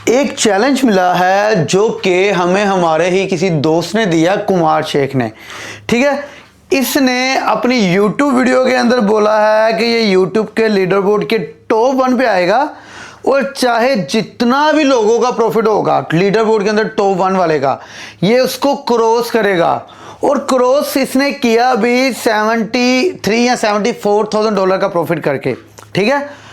एक चैलेंज मिला है जो कि हमें हमारे ही किसी दोस्त ने दिया, कुमार शेख ने। ठीक है, इसने अपनी YouTube वीडियो के अंदर बोला है कि ये YouTube के लीडर बोर्ड के टॉप 1 पे आएगा और चाहे जितना भी लोगों का प्रॉफिट होगा लीडर बोर्ड के अंदर टॉप 1 वाले का, ये उसको क्रॉस करेगा। और क्रॉस इसने किया भी 73 या $74,000 का प्रॉफिट करके। ठीक है,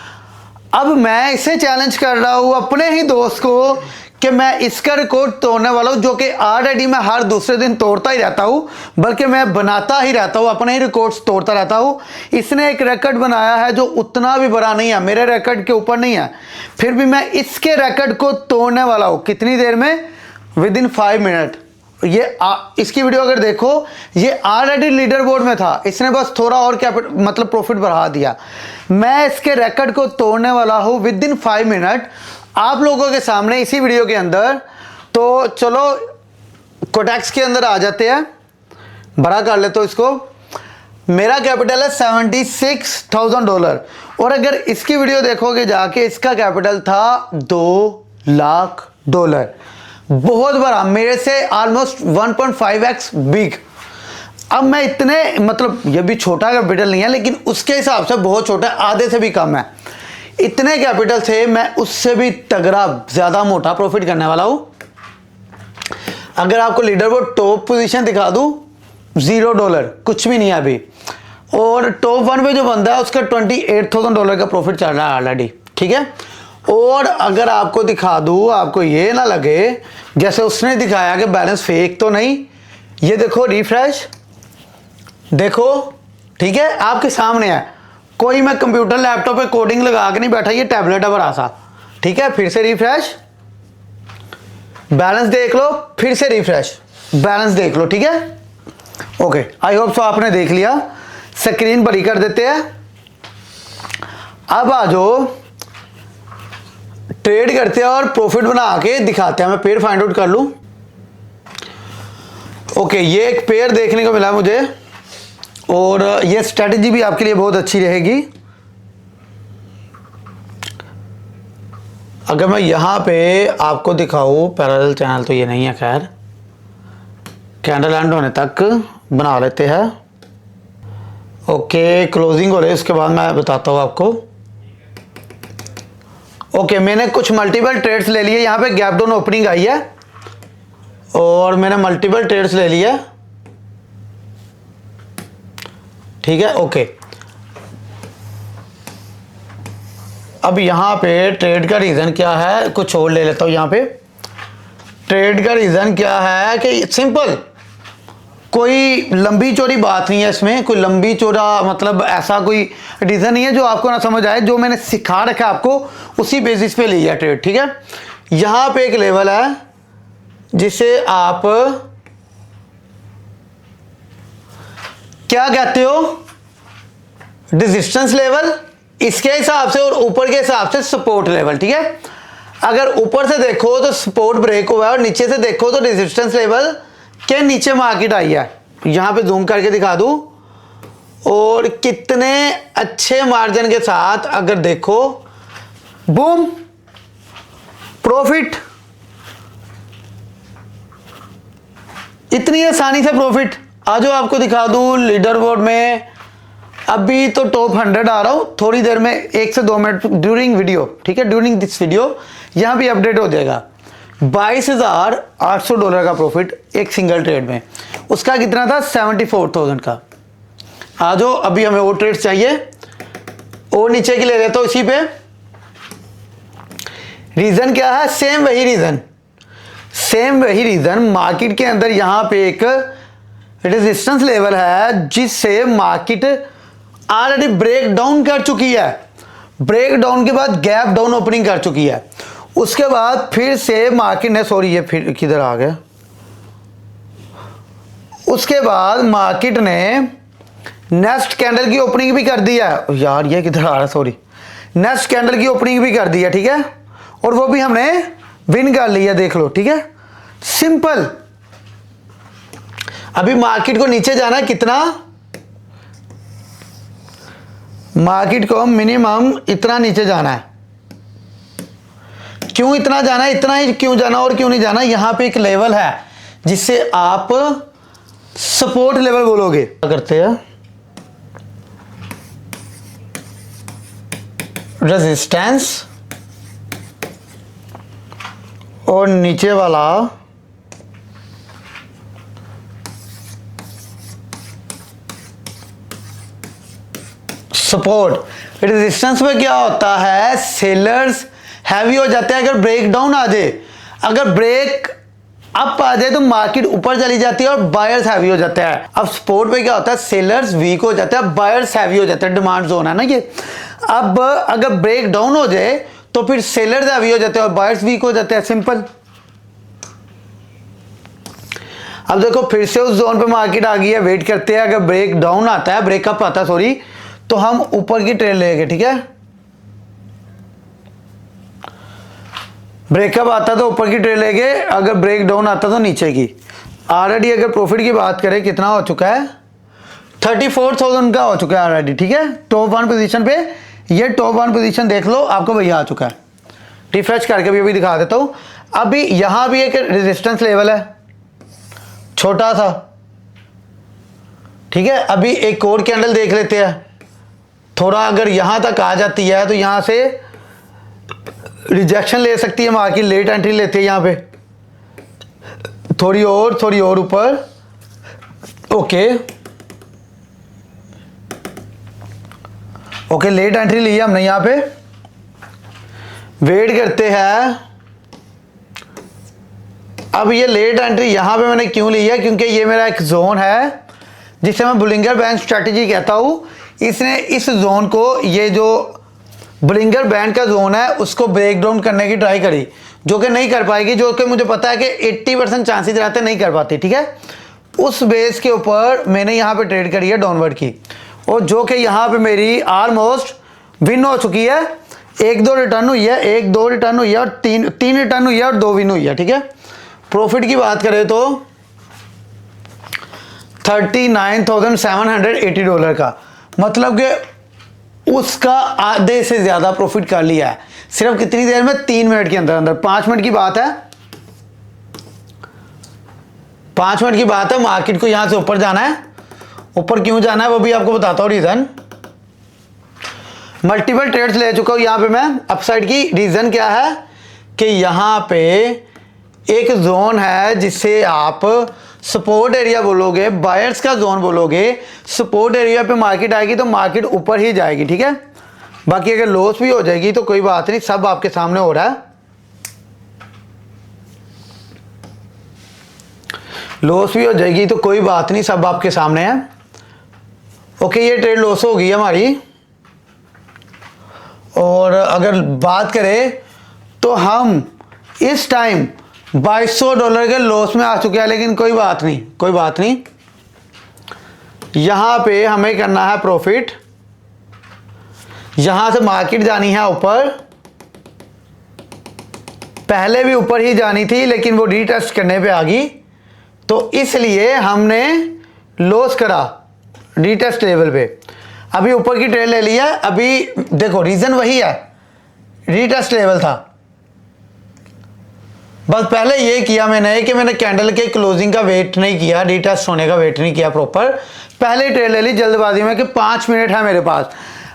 अब मैं इसे चैलेंज कर रहा हूं अपने ही दोस्त को कि मैं इसका रिकॉर्ड तोड़ने वाला हूं, जो कि ऑलरेडी मैं हर दूसरे दिन तोड़ता ही रहता हूं, बल्कि मैं बनाता ही रहता हूं, अपने ही रिकॉर्ड्स तोड़ता रहता हूं। इसने एक रिकॉर्ड बनाया है जो उतना भी बड़ा नहीं है, मेरे रिकॉर्ड के ऊपर नहीं है, फिर भी मैं इसके रिकॉर्ड को तोड़ने वाला हूं। कितनी देर में? Within 5 minute. इसकी वीडियो अगर देखो, ये ऑलरेडी लीडर बोर्ड में था, इसने बस थोड़ा और मतलब प्रॉफिट बढ़ा दिया। मैं इसके रिकॉर्ड को तोड़ने वाला हूं विदिन 5 मिनट आप लोगों के सामने इसी वीडियो के अंदर। तो चलो कोटेक्स के अंदर आ जाते हैं, बड़ा कर ले। तो इसको, मेरा कैपिटल है $76,000 और अगर इसकी वीडियो देखोगे जाके, इसका कैपिटल था $2 लाख। बहुत बड़ा, मेरे से ऑलमोस्ट 1.5x बिग। अब मैं इतने, मतलब ये भी छोटा कैपिटल नहीं है, लेकिन उसके हिसाब से बहुत छोटा है, आधे से भी कम है। इतने कैपिटल से मैं उससे भी तगड़ा, ज्यादा मोटा प्रॉफिट करने वाला हूं। अगर आपको लीडर बोर्ड टॉप पोजीशन दिखा दूं, $0, कुछ भी नहीं है अभी। और टॉप 1 पे जो बंदा है उसका $28,000 का प्रॉफिट चल रहा है ऑलरेडी। ठीक है, और अगर आपको दिखा दूं, आपको ये ना लगे जैसे उसने दिखाया कि बैलेंस फेक तो नहीं, ये देखो रिफ्रेश, देखो। ठीक है, आपके सामने है, कोई मैं कंप्यूटर लैपटॉप पे कोडिंग लगा के नहीं बैठा, ये टैबलेट है बड़ा सा। ठीक है, फिर से रिफ्रेश, बैलेंस देख लो, फिर से रिफ्रेश, बैलेंस देख लो। ठीक है, ओके, आई होप सो आपने देख लिया। स्क्रीन बड़ी कर देते हैं। अब आ जाओ, ट्रेड करते हैं और प्रॉफिट बना के दिखाते हैं। मैं पेयर फाइंड आउट कर लूं। ओके, ये एक पेयर देखने को मिला मुझे और ये स्ट्रेटजी भी आपके लिए बहुत अच्छी रहेगी। अगर मैं यहां पे आपको दिखाऊं, पैरेलल चैनल तो ये नहीं है, खैर कैंडल एंड होने तक बना लेते हैं। ओके, क्लोजिंग हो रही है, उसके बाद मैं बताता हूं आपको। ओके, मैंने कुछ मल्टीपल ट्रेड्स ले लिए। यहाँ पे गैप डाउन ओपनिंग आई है और मैंने मल्टीपल ट्रेड्स ले लिए। ठीक है, ओके। अब यहाँ पे ट्रेड का रीज़न क्या है, कुछ और ले लेता हूँ। यहाँ पे ट्रेड का रीज़न क्या है कि सिंपल, कोई लंबी चौड़ी बात नहीं है इसमें, कोई लंबी चौड़ा मतलब ऐसा कोई रीज़न नहीं है जो आपको ना समझ आए। जो मैंने सिखा रखा है आपको, उसी बेसिस पे लिया ट्रेड। ठीक है, यहां पे एक लेवल है जिसे आप क्या कहते हो, रेजिस्टेंस लेवल, इसके हिसाब से, और ऊपर के हिसाब से सपोर्ट लेवल। ठीक है, अगर ऊपर से देखो तो सपोर्ट ब्रेक हुआ है और नीचे से देखो तो रेजिस्टेंस लेवल के नीचे मार्केट आई है। यहां पे जूम करके दिखा दूं, और कितने अच्छे मार्जिन के साथ अगर देखो, बूम, प्रॉफिट, इतनी आसानी से प्रॉफिट। आज आपको दिखा दूं लीडर बोर्ड में, अभी तो टॉप 100 आ रहा हूं, थोड़ी देर में 1 से 2 मिनट ड्यूरिंग वीडियो। ठीक है, ड्यूरिंग दिस वीडियो यहां भी अपडेट हो जाएगा। $22,800 का प्रॉफिट एक सिंगल ट्रेड में। उसका कितना था? 74,000 का। आ जाओ, अभी हमें और ट्रेड चाहिए और नीचे की ले लेता हूं इसी पे। रीजन क्या है? सेम वही रीजन मार्केट के अंदर यहां पे एक रेजिस्टेंस लेवल है जिससे मार्केट ऑलरेडी ब्रेक डाउन कर चुकी है। ब्रेक डाउन के बाद गैप डाउन ओपनिंग कर चुकी है। उसके बाद फिर से मार्केट ने, सॉरी ये फिर किधर आ गया, उसके बाद मार्केट ने नेक्स्ट कैंडल की ओपनिंग भी कर दी है। यार ये किधर आ रहा है, सॉरी, नेक्स्ट कैंडल की ओपनिंग भी कर दी है। ठीक है, और वो भी हमने विन कर लिया, देख लो। ठीक है, सिंपल। अभी मार्केट को नीचे जाना है कितना, मार्केट को मिनिमम इतना नीचे जाना है, क्यों इतना जाना, इतना ही क्यों जाना और क्यों नहीं जाना, यहां पे एक लेवल है जिससे आप सपोर्ट लेवल बोलोगे। क्या करते हैं, रेजिस्टेंस और नीचे वाला सपोर्ट। रेजिस्टेंस में क्या होता है, सेलर्स हैवी हो जाते हैं अगर ब्रेक डाउन आ जाए, अगर ब्रेक अप आ जाए तो मार्केट ऊपर चली जाती है और बायर्स हैवी हो जाते हैं। अब सपोर्ट पे क्या होता है, सेलर्स वीक हो जाते हैं, बायर्स हैवी हो जाते हैं, डिमांड जोन है ना ये। अब अगर ब्रेक डाउन हो जाए तो फिर सेलर्स हैवी हो जाते हैं और बायर्स वीक हो जाते हैं, सिंपल। अब देखो फिर से उस जोन पे मार्केट आ गई है, वेट करते हैं, अगर ब्रेक डाउन आता है, ब्रेकअप आता है सॉरी, तो हम ऊपर की ट्रेड लेंगे, ठीक है। ब्रेकअप आता तो ऊपर की ट्रेड लेंगे, अगर ब्रेक डाउन आता तो नीचे की। ऑलरेडी अगर प्रॉफिट की बात करें कितना हो चुका है, 34,000 का हो चुका है ऑलरेडी, ठीक है। टॉप 1 पोजीशन पे, ये टॉप 1 पोजीशन देख लो, आपको भैया आ चुका है। रिफ्रेश करके भी दिखा देता हूं। अभी यहां भी एक रेजिस्टेंस लेवल है छोटा सा, ठीक है। अभी एक और कैंडल देख लेते हैं, थोड़ा अगर यहां तक आ जाती है तो यहां से रिजेक्शन ले सकती है मार्केट, लेट एंट्री लेती है यहां पे, थोड़ी और ऊपर, ओके लेट एंट्री ली है हमने यहां पे, वेट करते हैं। अब ये लेट एंट्री यहां पे मैंने क्यों ली है, क्योंकि ये मेरा एक जोन है जिसे मैं बुलिंगर बैंड स्ट्रेटजी कहता हूं। इसने इस जोन को, ये जो बुलिंगर बैंड का जोन है, उसको ब्रेक डाउन करने की ट्राई करी, जो कि नहीं कर पाएगी, जो कि मुझे पता है कि 80% चांसेस रहते नहीं कर पाती, ठीक है। उस बेस के ऊपर मैंने यहाँ पे ट्रेड करी है डाउनवर्ड की, और जो कि यहाँ पे मेरी ऑलमोस्ट विन हो चुकी है। 1-2 रिटर्न हुई है, 1-2 रिटर्न हुई है और 3 रिटर्न हुई है और 2 विन हुई है, ठीक है। प्रॉफिट की बात करें तो $39,780 का, मतलब कि उसका आधे से ज्यादा प्रॉफिट कर लिया है सिर्फ कितनी देर में, 3 मिनट के अंदर अंदर। 5 मिनट की बात है, 5 मिनट की बात है। मार्केट को यहां से ऊपर जाना है, ऊपर क्यों जाना है वो भी आपको बताता हूं रीजन। मल्टीपल ट्रेड्स ले चुका हूं यहां पे मैं अपसाइड की। रीजन क्या है कि यहां पे एक जोन है जिसे आप सपोर्ट एरिया बोलोगे, बायर्स का जोन बोलोगे। सपोर्ट एरिया पे मार्केट आएगी तो मार्केट ऊपर ही जाएगी, ठीक है। बाकी अगर लॉस भी हो जाएगी तो कोई बात नहीं, सब आपके सामने हो रहा है। लॉस भी हो जाएगी तो कोई बात नहीं, सब आपके सामने है। ओके, ये ट्रेड लॉस हो गई हमारी। और अगर बात करें तो हम इस टाइम $2200 के लॉस में आ चुके हैं, लेकिन कोई बात नहीं, यहां पे हमें करना है प्रॉफिट। यहां से मार्केट जानी है ऊपर, पहले भी ऊपर ही जानी थी लेकिन वो रीटेस्ट करने पे आ गई, तो इसलिए हमने लॉस करा रीटेस्ट लेवल पे। अभी ऊपर की ट्रेड ले लिया। अभी देखो रीजन वही है, रीटेस्ट लेवल था, बस पहले ये किया मैंने कि मैंने कैंडल के क्लोजिंग का वेट नहीं किया, रीटेस्ट होने का वेट नहीं किया प्रॉपर, पहले ट्रेड ले ली जल्दबाजी में कि 5 मिनट है मेरे पास।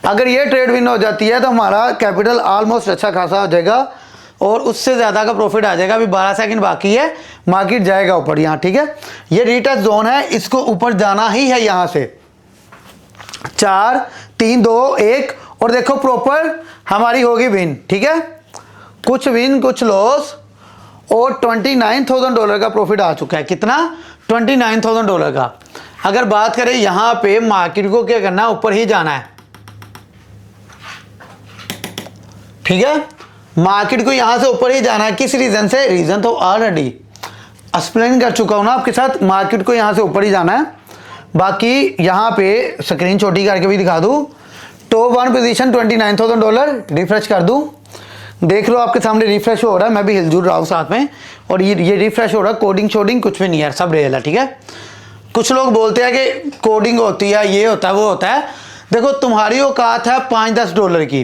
अगर ये ट्रेड विन हो जाती है तो हमारा कैपिटल ऑलमोस्ट अच्छा खासा हो जाएगा और उससे ज़्यादा का प्रॉफिट आ जाएगा। अभी 12 सेकंड बाकी है, मार्केट जाएगा ऊपर यहाँ, ठीक है। ये रीटेस्ट जोन है, इसको ऊपर जाना ही है यहाँ से। 4 3 2 1 और देखो प्रॉपर हमारी होगी विन, ठीक है। कुछ विन कुछ लॉस और $29,000 का प्रॉफिट आ चुका है। कितना? $29,000 का। अगर बात करें यहां पे मार्केट को क्या करना है, ऊपर ही जाना है, ठीक है। मार्केट को यहां से ऊपर ही जाना है। किस रीजन से? रीजन तो ऑलरेडी एक्सप्लेन कर चुका हूं ना आपके साथ। मार्केट को यहां से ऊपर ही जाना है। बाकी यहां पे स्क्रीन छोटी करके भी दिखा दूं। टॉप 1 पोजीशन $29,000, रिफ्रेश कर दूं, देख लो आपके सामने रिफ्रेश हो रहा है। मैं भी हिलजुल रहा हूँ साथ में, और ये रिफ्रेश हो रहा है। कोडिंग शोडिंग कुछ भी नहीं है, सब रियल है, ठीक है। कुछ लोग बोलते हैं कि कोडिंग होती है, ये होता है वो होता है। देखो तुम्हारी औकात है $5-10 की,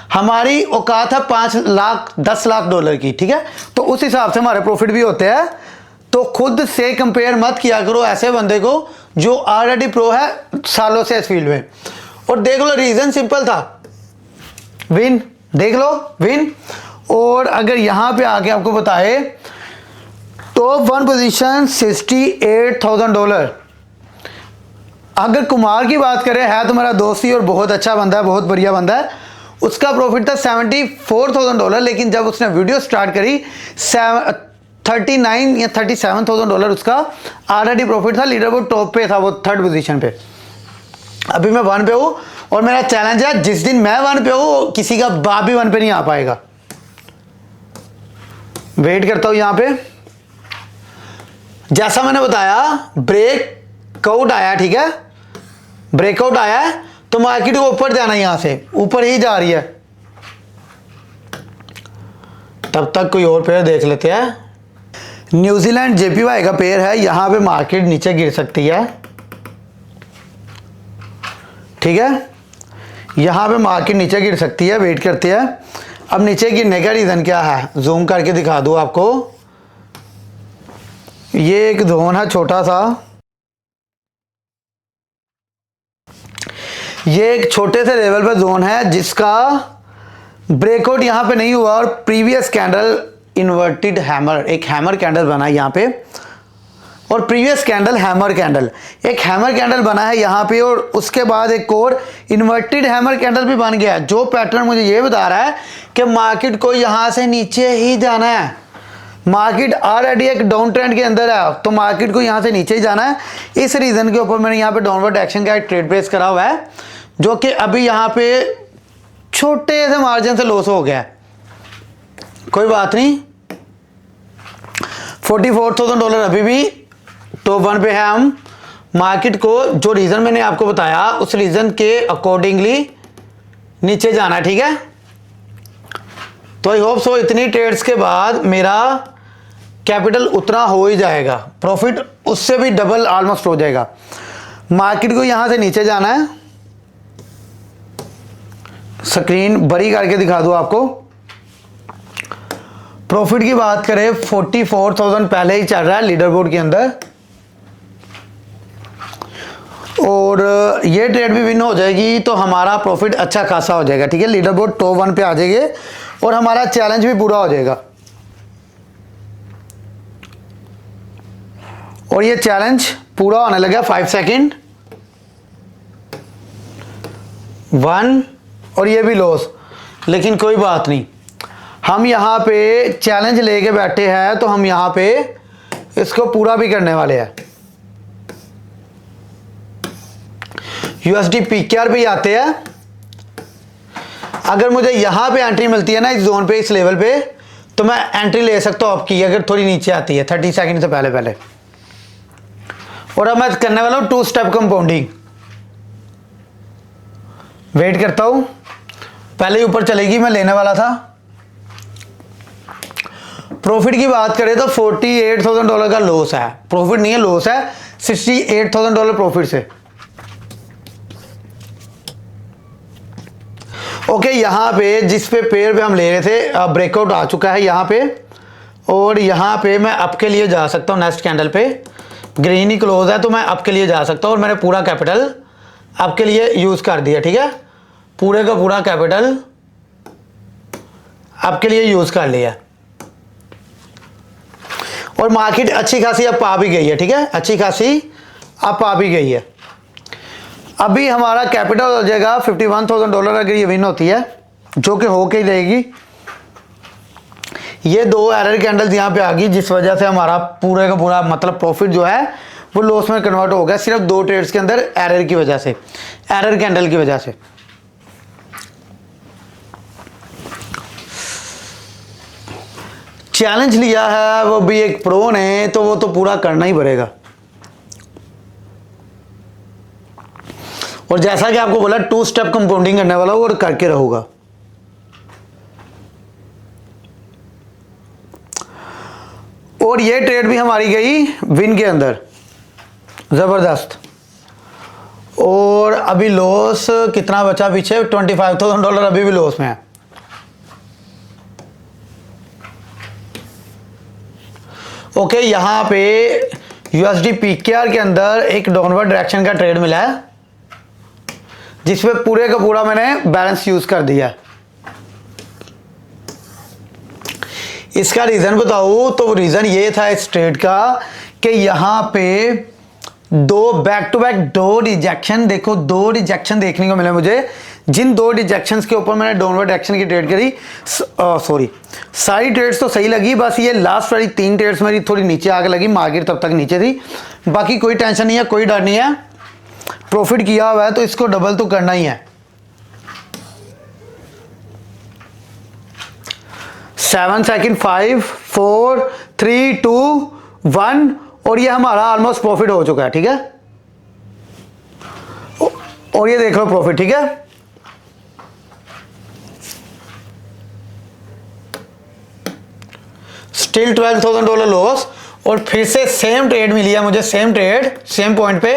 हमारी औकात है 5 लाख 10 लाख डॉलर की, ठीक है, तो उस हिसाब से हमारे प्रॉफिट भी होते हैं। तो खुद से कंपेयर मत किया करो ऐसे बंदे को जो ऑलरेडी प्रो है सालों से इस फील्ड में। और देख लो रीजन सिंपल था, विन, देख लो विन। और अगर यहां पे आके आपको बताए टॉप 1 पोजीशन $68,000। अगर कुमार की बात करें, है तो मेरा दोस्त ही और बहुत अच्छा बंदा है, बहुत बढ़िया बंदा है। उसका प्रॉफिट था $74,000, लेकिन जब उसने वीडियो स्टार्ट करी 39 या $37,000 उसका ऑलरेडी प्रॉफिट था। लीडर बोर्ड टॉप पे था, वो 3rd पोजीशन पे। अभी मैं 1 पे हूं और मेरा चैलेंज है जिस दिन मैं 1 पे हूं किसी का बाप भी 1 पे नहीं आ पाएगा। वेट करता हूं यहां पे। जैसा मैंने बताया ब्रेकआउट आया, ठीक है, ब्रेकआउट आया है तो मार्केट को ऊपर जाना, यहां से ऊपर ही जा रही है। तब तक कोई और पेयर देख लेते हैं। न्यूजीलैंड जेपीवाई का पेयर है, यहां पे मार्केट नीचे गिर सकती है, ठीक है, यहां पे मार्केट नीचे गिर सकती है। वेट करते हैं। अब नीचे गिरने का रीजन क्या है, जूम करके दिखा दूं आपको। ये एक जोन है छोटा सा, ये एक छोटे से लेवल पर जोन है जिसका ब्रेकआउट यहां पे नहीं हुआ और प्रीवियस कैंडल इन्वर्टेड हैमर, एक हैमर कैंडल बना है यहां पे, और प्रीवियस कैंडल हैमर कैंडल, एक हैमर कैंडल बना है यहां पे, और उसके बाद एक और इन्वर्टेड हैमर कैंडल भी बन गया। जो पैटर्न मुझे ये बता रहा है कि मार्केट को यहां से नीचे ही जाना है। मार्केट ऑलरेडी एक डाउन ट्रेंड के अंदर है, तो मार्केट को यहां से नीचे ही जाना है। इस रीजन के ऊपर मैंने यहां पे डाउनवर्ड एक्शन का एक ट्रेड प्लेस करा हुआ है, जो कि अभी यहां पे छोटे से मार्जिन से लॉस हो गया है। कोई बात नहीं, $44,000 अभी भी टॉप 1 पे है। हम मार्केट को जो रीजन मैंने आपको बताया उस रीजन के अकॉर्डिंगली नीचे जाना है, ठीक है। तो आई होप सो इतनी ट्रेड्स के बाद मेरा कैपिटल उतना हो ही जाएगा, प्रॉफिट उससे भी डबल ऑलमोस्ट हो जाएगा। मार्केट को यहां से नीचे जाना है। स्क्रीन बड़ी करके दिखा दूं आपको। प्रॉफिट की बात करें 44,000 पहले ही चल रहा है लीडर बोर्ड के अंदर, और ये ट्रेड भी विन हो जाएगी तो हमारा प्रॉफिट अच्छा खासा हो जाएगा, ठीक है। लीडर बोर्ड टॉप 1 पे आ जाएंगे और हमारा चैलेंज भी पूरा हो जाएगा। और ये चैलेंज पूरा होने लगा 5 सेकंड, 1, और ये भी लॉस, लेकिन कोई बात नहीं, हम यहां पे चैलेंज लेके बैठे हैं तो हम यहां पे इसको पूरा भी करने वाले हैं। यूएसडी पीकेआर पे आते हैं। अगर मुझे यहां पे एंट्री मिलती है ना इस जोन पे, इस लेवल पे, तो मैं एंट्री ले सकता हूं आपकी, अगर थोड़ी नीचे आती है 30 सेकंड से पहले पहले। और अब मैं करने वाला हूं 2 स्टेप कंपाउंडिंग। वेट करता हूं, पहले ऊपर चलेगी, मैं लेने वाला था। प्रॉफिट की बात करें तो $48,000 का लॉस है, प्रॉफिट नहीं है लॉस है, $68,000 प्रॉफिट से। ओके, यहां पे जिस पे पेयर पे हम ले रहे थे ब्रेकआउट आ चुका है यहां पे, और यहां पे मैं अप के लिए जा सकता हूं। नेक्स्ट कैंडल पे ग्रीन ही क्लोज है तो मैं अप के लिए जा सकता हूं, और मैंने पूरा कैपिटल अप के लिए यूज कर दिया, ठीक है। पूरे का पूरा कैपिटल अप के लिए यूज कर लिया, और मार्केट अच्छी खासी अप आ भी गई है, ठीक है, अच्छी खासी अप आ भी गई है। अभी हमारा कैपिटल हो जाएगा $51,000 अगर ये विन होती है, जो कि होके ही रहेगी। ये 2 एरर कैंडल्स यहाँ पे आ गई, जिस वजह से हमारा पूरे का पूरा मतलब प्रॉफिट जो है वो लॉस में कन्वर्ट हो गया, सिर्फ 2 ट्रेड्स के अंदर एरर की वजह से, एरर कैंडल की वजह से। चैलेंज लिया है वो भी एक प्रो ने, तो वो तो पूरा करना ही पड़ेगा। और जैसा कि आपको बोला 2 स्टेप कंपाउंडिंग करने वाला और करके रहूंगा। और ये ट्रेड भी हमारी गई विन के अंदर, जबरदस्त। और अभी लॉस कितना बचा पीछे, $25,000 अभी भी लॉस में है। ओके, यहाँ पे यूएसडी पीकेआर के अंदर एक डाउनवर्ड डायरेक्शन का ट्रेड मिला है, जिसमें पूरे का पूरा मैंने बैलेंस यूज कर दिया। इसका रीजन बताऊं तो रीजन ये था इस ट्रेड का कि यहाँ पे दो बैक टू बैक दो रिजेक्शन, देखो दो रिजेक्शन देखने को मिले मुझे, जिन दो रिजेक्शंस के ऊपर मैंने डाउनवर्ड डायरेक्शन की ट्रेड करी। सॉरी, सारी ट्रेड्स तो सही लगी, बस ये लास्ट वाली 3 ट्रेड्स मेरी थोड़ी नीचे आके लगी, मार्केट तब तक नीचे थी। बाकी कोई टेंशन नहीं है, कोई डर नहीं है, प्रॉफिट किया हुआ है तो इसको डबल तो करना ही है। 7 सेकंड, 5 4 3 2 1 और ये हमारा ऑलमोस्ट प्रॉफिट हो चुका है। ठीक है, और ये देख लो प्रॉफिट। ठीक है, स्टिल $12,000 लॉस, और फिर से सेम ट्रेड मिली है मुझे, सेम ट्रेड सेम पॉइंट पे,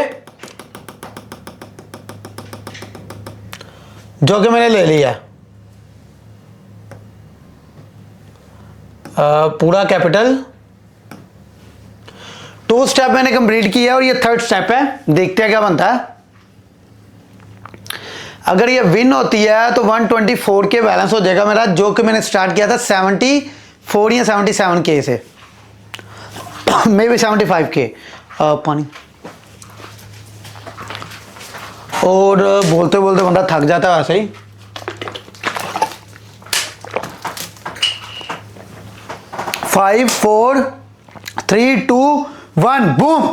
जो कि मैंने ले लिया। पूरा कैपिटल 2 स्टेप मैंने कंप्लीट किया और ये 3rd स्टेप है, देखते हैं क्या बनता है। अगर ये विन होती है तो 124 के बैलेंस हो जाएगा मेरा, जो कि मैंने स्टार्ट किया था 74 या 77 के से, मे बी 75 के। पानी और बोलते बोलते बंदा थक जाता है वैसे ही। फाइव 4 3 2 1 बूम,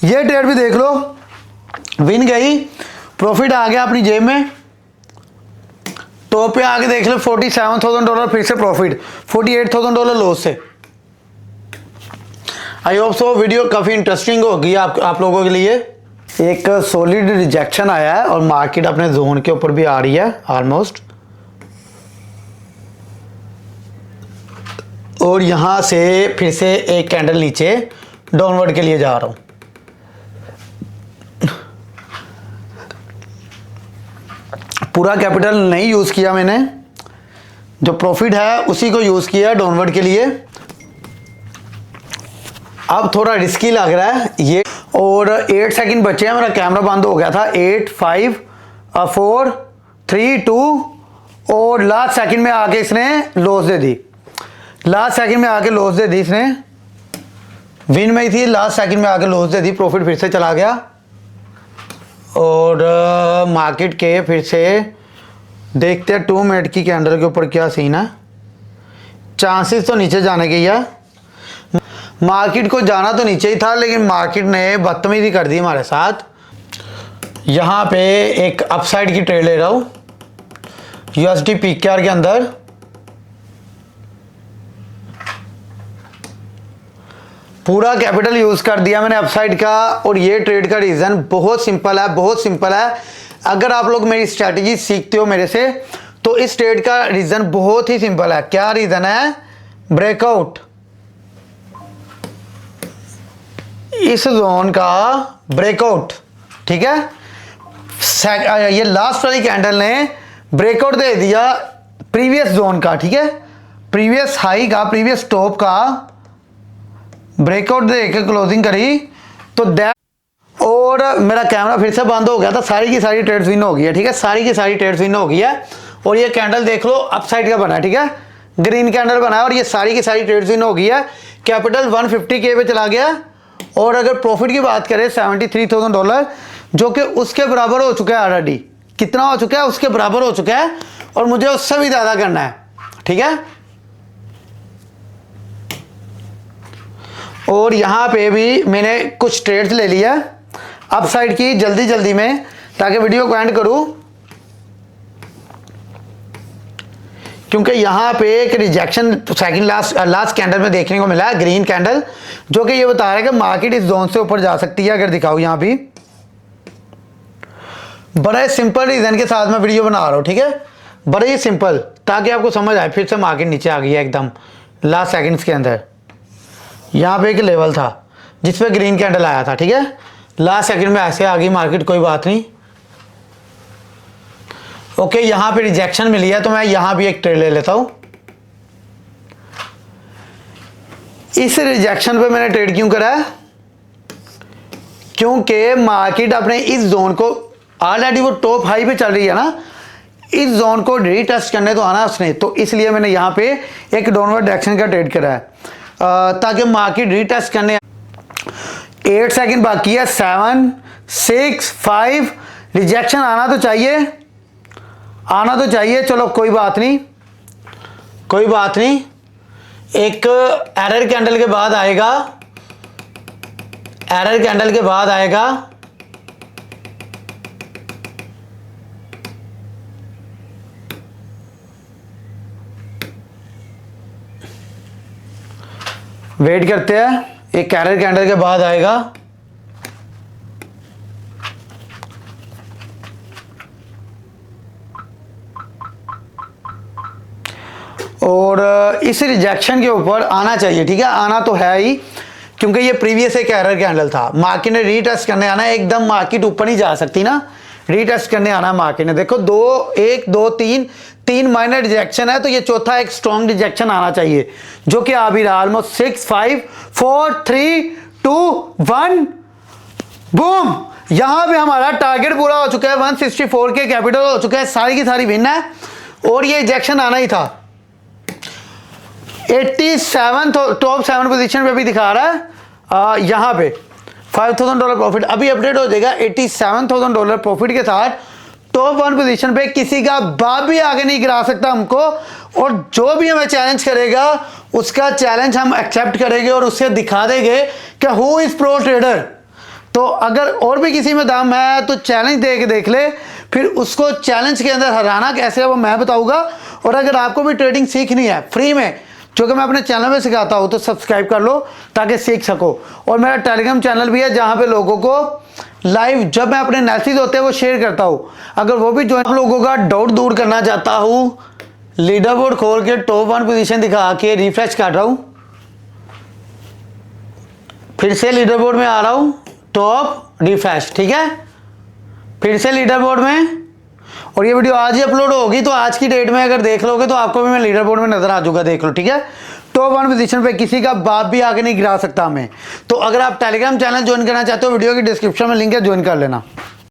ये ट्रेड भी देख लो, विन गई, प्रॉफिट आ गया अपनी जेब में। टॉप पे आके देख लो $47,000 फिर से प्रॉफिट, $48,000 लॉस से। आई होप सो वीडियो काफी इंटरेस्टिंग होगी आप लोगों के लिए। एक सॉलिड रिजेक्शन आया है और मार्केट अपने जोन के ऊपर भी आ रही है ऑलमोस्ट, और यहां से फिर से एक कैंडल नीचे डाउनवर्ड के लिए जा रहा हूं। पूरा कैपिटल नहीं यूज किया मैंने, जो प्रॉफिट है उसी को यूज किया डाउनवर्ड के लिए। अब थोड़ा रिस्की लग रहा है ये, और 8 सेकंड बचे हैं, मेरा कैमरा बंद हो गया था। 8 5 4 3 2 और लास्ट सेकंड में आके इसने लॉस दे दी, लास्ट सेकंड में आके लॉस दे दी इसने, विन में ही थी, लास्ट सेकंड में आके लॉस दे दी, प्रॉफिट फिर से चला गया। और मार्केट के फिर से देखते हैं 2 मिनट की कैंडल के ऊपर क्या सीन है। चांसेस तो नीचे जाने के ही है, मार्केट को जाना तो नीचे ही था, लेकिन मार्केट ने बदतमीजी कर दी हमारे साथ। यहाँ पे एक अपसाइड की ट्रेड ले रहा हूँ यूएसडी पीकेआर के अंदर। पूरा कैपिटल यूज कर दिया मैंने अपसाइड का, और ये ट्रेड का रीजन बहुत सिंपल है, बहुत सिंपल है। अगर आप लोग मेरी स्ट्रैटेजी सीखते हो मेरे से, तो इस ट्रेड का रीजन बहुत ही सिंपल है। क्या रीजन है? ब्रेकआउट, इस जोन का ब्रेकआउट। ठीक है, ये लास्ट वाली कैंडल ने ब्रेकआउट दे दिया प्रीवियस जोन का। ठीक है, प्रीवियस हाई का, प्रीवियस टॉप का ब्रेकआउट दे के क्लोजिंग करी, तो दैट, और मेरा कैमरा फिर से बंद हो गया था। सारी की सारी ट्रेड्स विन हो गई है। ठीक है, सारी की सारी ट्रेड्स विन हो गई है, और ये कैंडल देख लो अपसाइड का बना है। ठीक है, ग्रीन कैंडल बना है, और ये सारी की सारी ट्रेड्स विन हो गई है। कैपिटल 150K पे चला गया, और अगर प्रॉफिट की बात करें $73,000, जो कि उसके बराबर हो चुका है ऑलरेडी। कितना हो चुका है? उसके बराबर हो चुका है, और मुझे उससे भी ज्यादा करना है। ठीक है, और यहां पे भी मैंने कुछ ट्रेड्स ले लिया अपसाइड की जल्दी जल्दी में, ताकि वीडियो को एंड करूं, क्योंकि यहां पे एक रिजेक्शन सेकंड लास्ट कैंडल में देखने को मिला है, ग्रीन कैंडल, जो कि ये बता रहा है कि मार्केट इस जोन से ऊपर जा सकती है। अगर दिखाऊं यहां भी, बड़ा सिंपल रीजन के साथ मैं वीडियो बना रहा हूं। ठीक है, बड़ा ही सिंपल, ताकि आपको समझ आए। फिर से मार्केट नीचे आ गई है एकदम लास्ट सेकंड्स के अंदर। यहां पे एक लेवल था जिसपे ग्रीन कैंडल आया था। ठीक है, लास्ट सेकंड में ऐसे आ गई मार्केट, कोई बात नहीं। ओके, यहां पे रिजेक्शन मिली है, तो मैं यहां भी एक ट्रेड ले लेता हूं। इस रिजेक्शन पे मैंने ट्रेड क्यों करा है? क्योंकि मार्केट अपने इस जोन को ऑलरेडी वो टॉप हाई पे चल रही है ना, इस जोन को रीटेस्ट करने तो आना उसने, तो इसलिए मैंने यहाँ पे एक डाउनवर्ड डायरेक्शन का ट्रेड करा है ताकि मार्केट रीटेस्ट करने। 8 सेकंड बाकी है। 7 6 5 रिजेक्शन आना तो चाहिए, आना तो चाहिए। चलो कोई बात नहीं, कोई बात नहीं, एक एरर कैंडल के बाद आएगा, एरर कैंडल के बाद आएगा। वेट करते हैं, एक कैरर कैंडल के बाद आएगा। और इस रिजेक्शन के ऊपर आना चाहिए, ठीक है, आना तो है ही, क्योंकि ये प्रीवियस एक कैरर कैंडल था। मार्केट ने रीटेस्ट करने आना है, एकदम मार्केट ऊपर नहीं जा सकती ना, रीटेस्ट करने आना है मार्केट ने। देखो 2 1 2 3 माइनर रिजेक्शन है, तो ये चौथा एक स्ट्रॉन्ग रिजेक्शन आना चाहिए, जो कि आ भी रहा। Almost 6 5 4 3 2 1 boom. यहां पे हमारा टारगेट पूरा हो चुका है, 164 के कैपिटल हो चुका है, सारी की सारी विन है, और ये रिजेक्शन आना ही था। 87 टॉप 7 पोजीशन पे भी दिखा रहा है, यहां पे $5,000 प्रॉफिट अभी अपडेट हो जाएगा। $87,000 प्रॉफिट के साथ टॉप 1 पोजीशन पे किसी का बाप भी आगे नहीं गिरा सकता हमको, और जो भी हमें चैलेंज करेगा उसका चैलेंज हम एक्सेप्ट करेंगे और उससे दिखा देंगे कि हु इज प्रो ट्रेडर। तो अगर और भी किसी में दम है तो चैलेंज दे के देख ले, फिर उसको चैलेंज के अंदर हराना कैसे है वो मैं बताऊंगा। और अगर आपको भी ट्रेडिंग सीखनी है फ्री में, जो कि मैं अपने चैनल में सिखाता हूँ, तो सब्सक्राइब कर लो ताकि सीख सको। और मेरा टेलीग्राम चैनल भी है जहाँ पे लोगों को लाइव जब मैं अपने एनालिसिस होते हैं वो शेयर करता हूँ, अगर वो भी जो लोगों का डाउट दूर करना चाहता हूँ। लीडर बोर्ड खोल के टॉप 1 पोजीशन दिखा के रिफ्रेश कर रहा हूँ, फिर से लीडर बोर्ड में आ रहा हूँ, टॉप रिफ्रेश, ठीक है, फिर से लीडर बोर्ड में। और ये वीडियो आज ही अपलोड होगी, तो आज की डेट में अगर देख लोगे तो आपको भी मैं लीडर बोर्ड में नजर आ जाऊंगा, देख लो, ठीक है। टॉप 1 पोजीशन पे किसी का बाप भी आगे नहीं गिरा सकता हमें। तो अगर आप टेलीग्राम चैनल ज्वाइन करना चाहते हो, वीडियो की डिस्क्रिप्शन में लिंक है, ज्वाइन कर लेना।